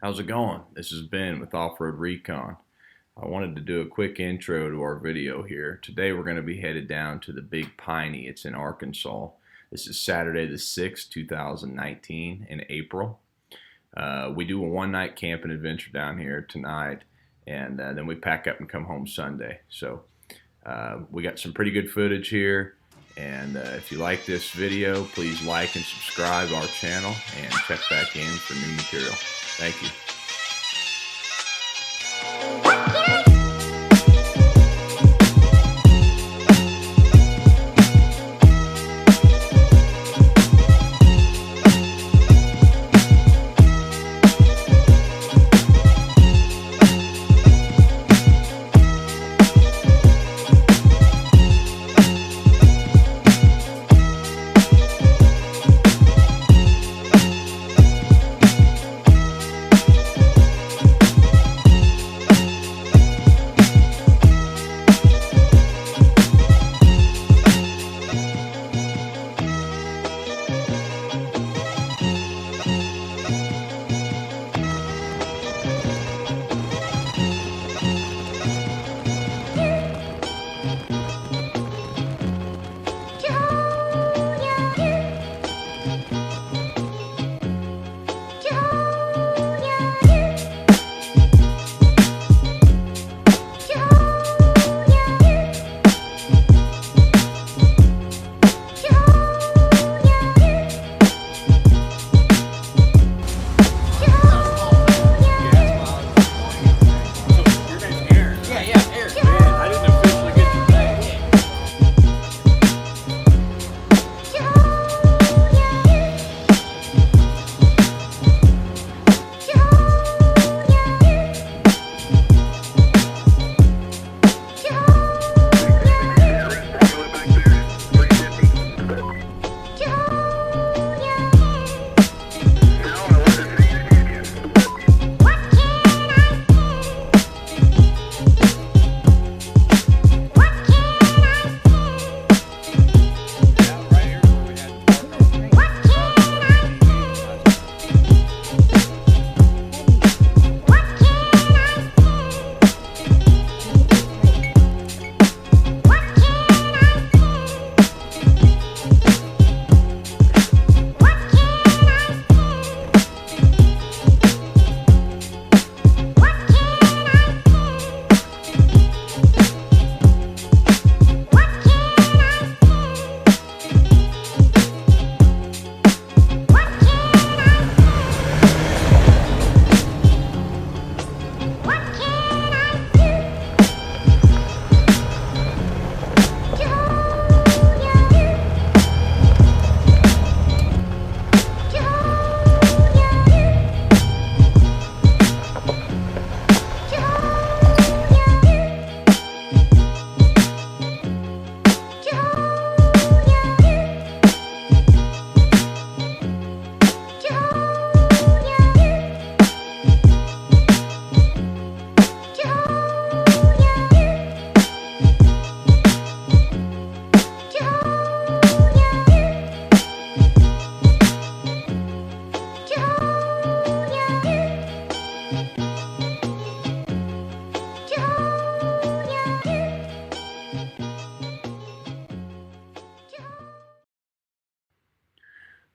How's it going? This is Ben with Off-Road Recon. I wanted to do a quick intro to our video here. Today we're going to be headed down to the Big Piney. It's in Arkansas. This is Saturday the 6th, 2019 in April. We do a one-night camping adventure down here tonight, and then we pack up and come home Sunday. So we got some pretty good footage here. And if you like this video, please like and subscribe our channel and check back in for new material. Thank you.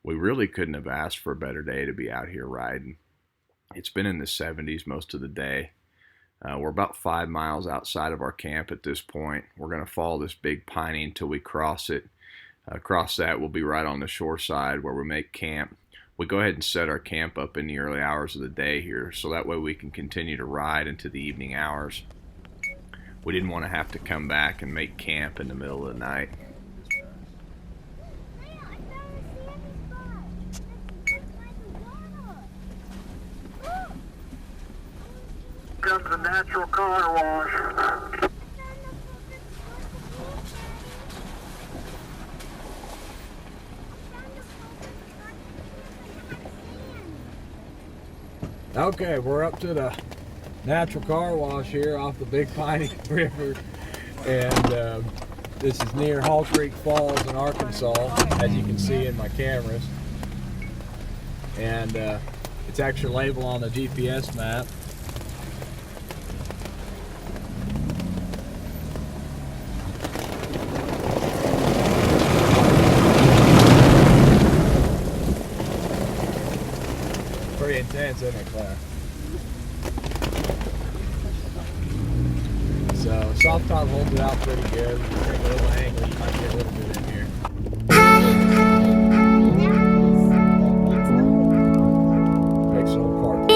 We really couldn't have asked for a better day to be out here riding. It's been in the 70s most of the day. We're about 5 miles outside of our camp at this point. We're going to follow this Big Piney until we cross it. Across that, we'll be right on the shore side where we make camp. We go ahead and set our camp up in the early hours of the day here, so that way we can continue to ride into the evening hours. We didn't want to have to come back and make camp in the middle of the night. Comes the natural car wash. Okay, we're up to the natural car wash here off the Big Piney River, and this is near Hall Creek Falls in Arkansas, as you can see in my cameras. And its extra label on the GPS map. Pretty intense, isn't it, Claire? So soft top holds it out pretty good. If you take a little angle, you might get a little bit in here. Makes the whole part.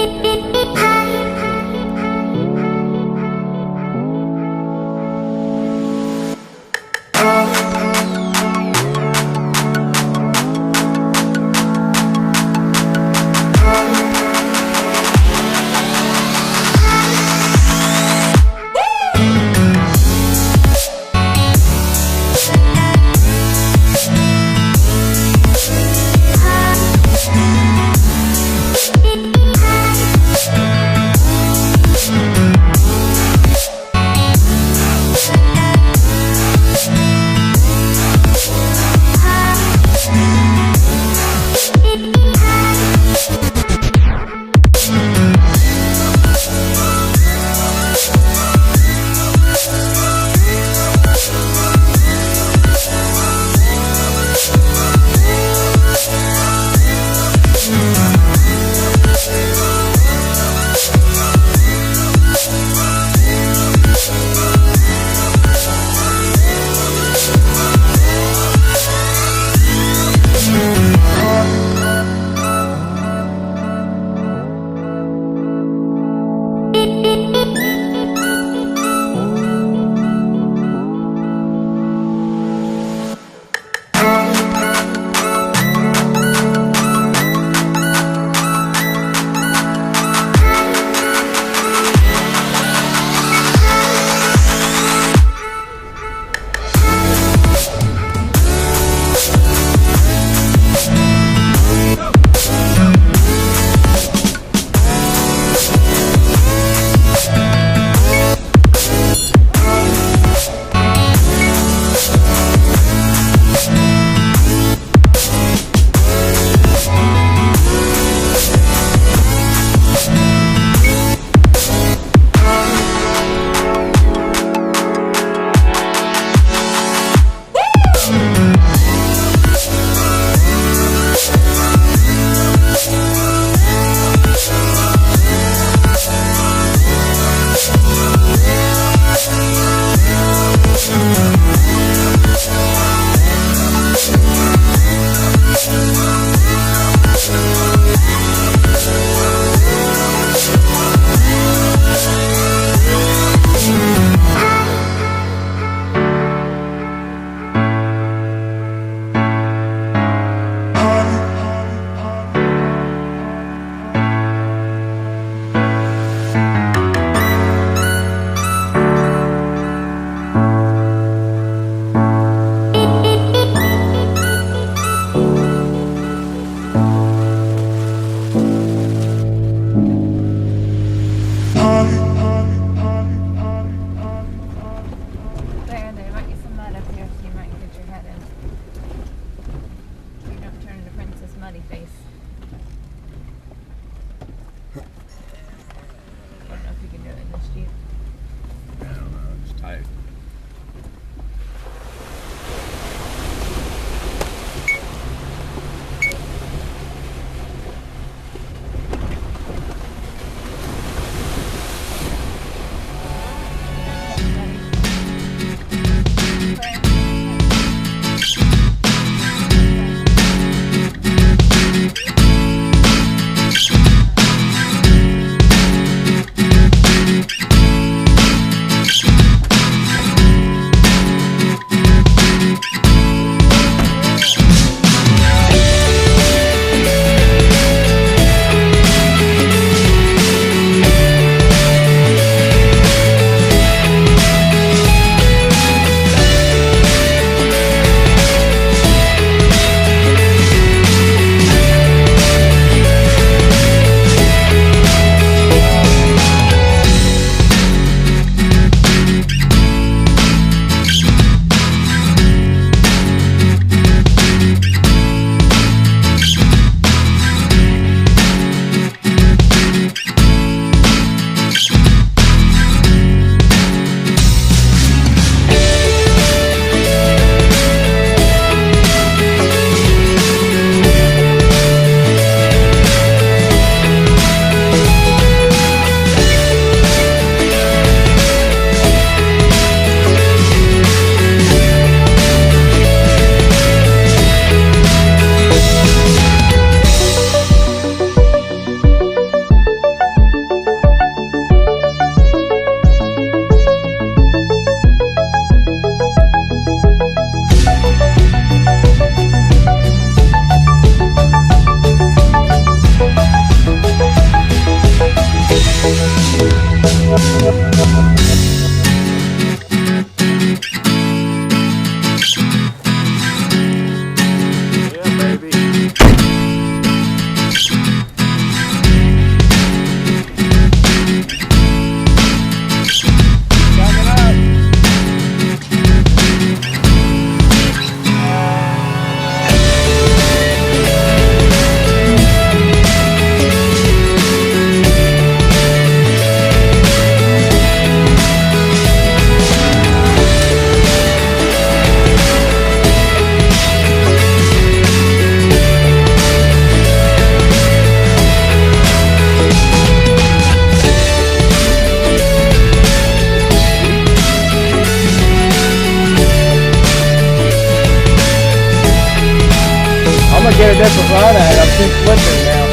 too slippery now.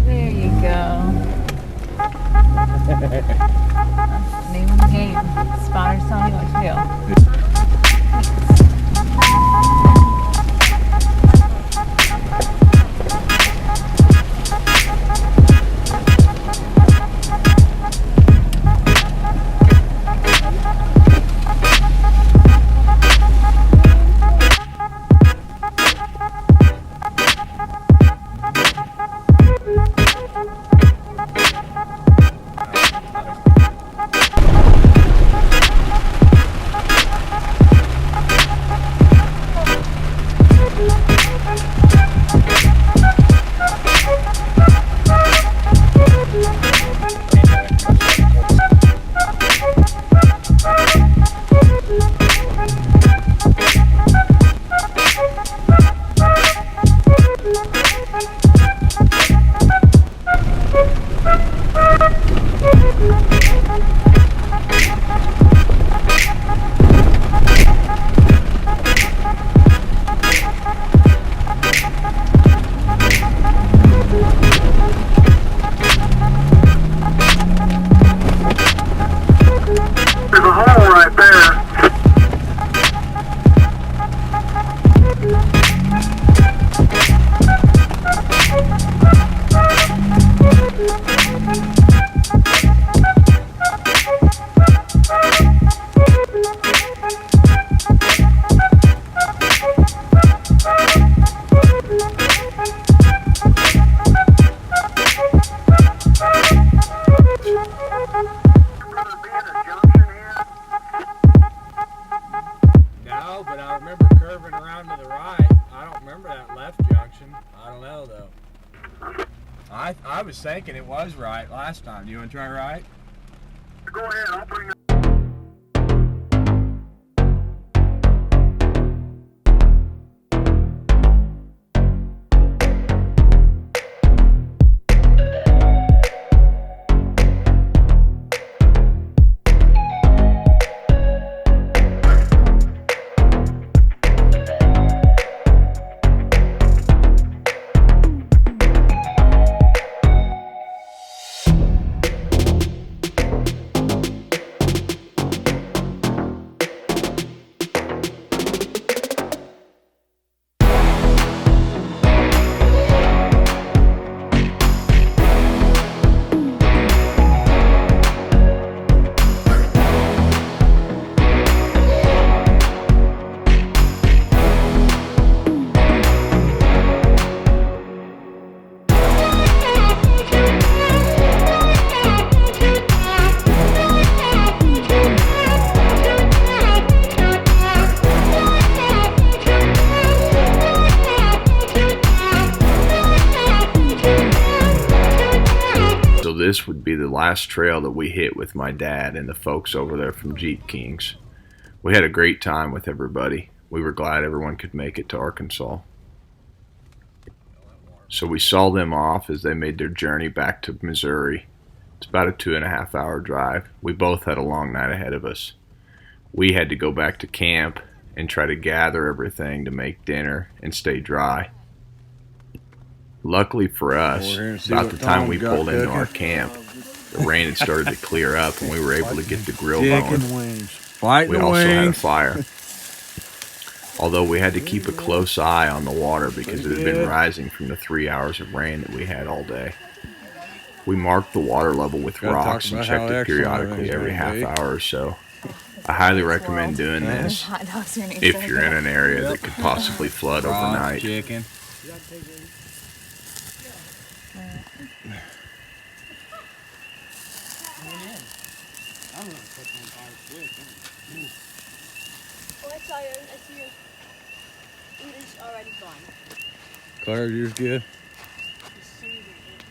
There you go. Name of the game. Spotters tell me what to do. There's a hole right there. No, but I remember curving around to the right. I don't remember that left junction. I don't know though. I was thinking it was right last time. Do you want to try right? Go ahead, I'll bring it. This would be the last trail that we hit with my dad and the folks over there from Jeep Kings. We had a great time with everybody. We were glad everyone could make it to Arkansas. So we saw them off as they made their journey back to Missouri. It's about a 2.5 hour drive. We both had a long night ahead of us. We had to go back to camp and try to gather everything to make dinner and stay dry. Luckily for us, about the time we pulled into our camp, the rain had started to clear up and we were able to get the grill going. We also had a fire. Although we had to keep a close eye on the water because it had been rising from the 3 hours of rain that we had all day. We marked the water level with rocks and checked it periodically every half hour or so. I highly recommend doing this if you're in an area that could possibly flood overnight. Claire, yours good?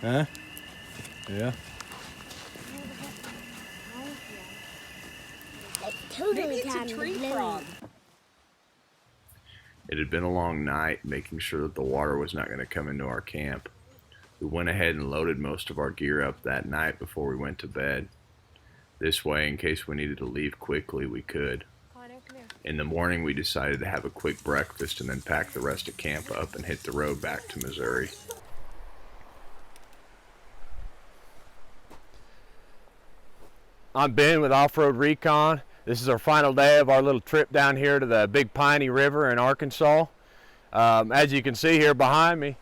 Huh? Yeah. Maybe it's a tree frog. It had been a long night, making sure that the water was not going to come into our camp. We went ahead and loaded most of our gear up that night before we went to bed. This way, in case we needed to leave quickly, we could. In the morning, we decided to have a quick breakfast and then pack the rest of camp up and hit the road back to Missouri. I'm Ben with Off-Road Recon. This is our final day of our little trip down here to the Big Piney River in Arkansas. As you can see here behind me,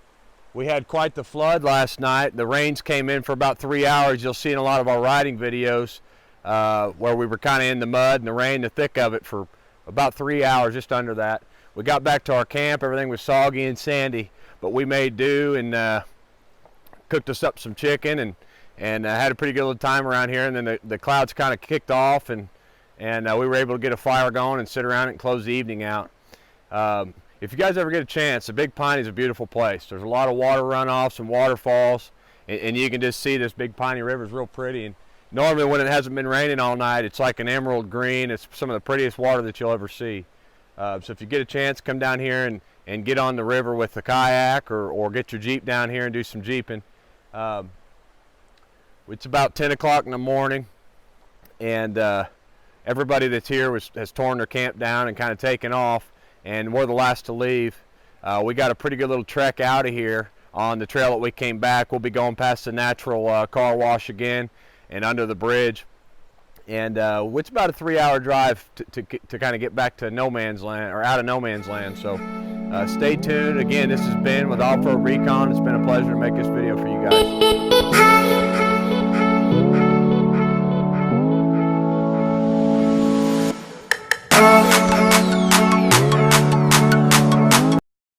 we had quite the flood last night. The rains came in for about 3 hours. You'll see in a lot of our riding videos where we were kind of in the mud and the rain, the thick of it, for about 3 hours, just under that. We got back to our camp. Everything was soggy and sandy, but we made do and cooked us up some chicken and had a pretty good little time around here. And then the clouds kind of kicked off and we were able to get a fire going and sit around it and close the evening out. If you guys ever get a chance, the Big Piney is a beautiful place. There's a lot of water runoffs and waterfalls, and you can just see this Big Piney River is real pretty. And normally when it hasn't been raining all night, it's like an emerald green. It's some of the prettiest water that you'll ever see. So if you get a chance, come down here and get on the river with a kayak or get your Jeep down here and do some Jeeping. It's about 10 o'clock in the morning, and everybody that's here has torn their camp down and kind of taken off. And we're the last to leave. We got a pretty good little trek out of here on the trail that we came back. We'll be going past the natural car wash again and under the bridge. And it's about a 3-hour drive to kind of get back to no man's land, or out of no man's land. So stay tuned. Again, this has been with Off-Road Recon. It's been a pleasure to make this video for you guys.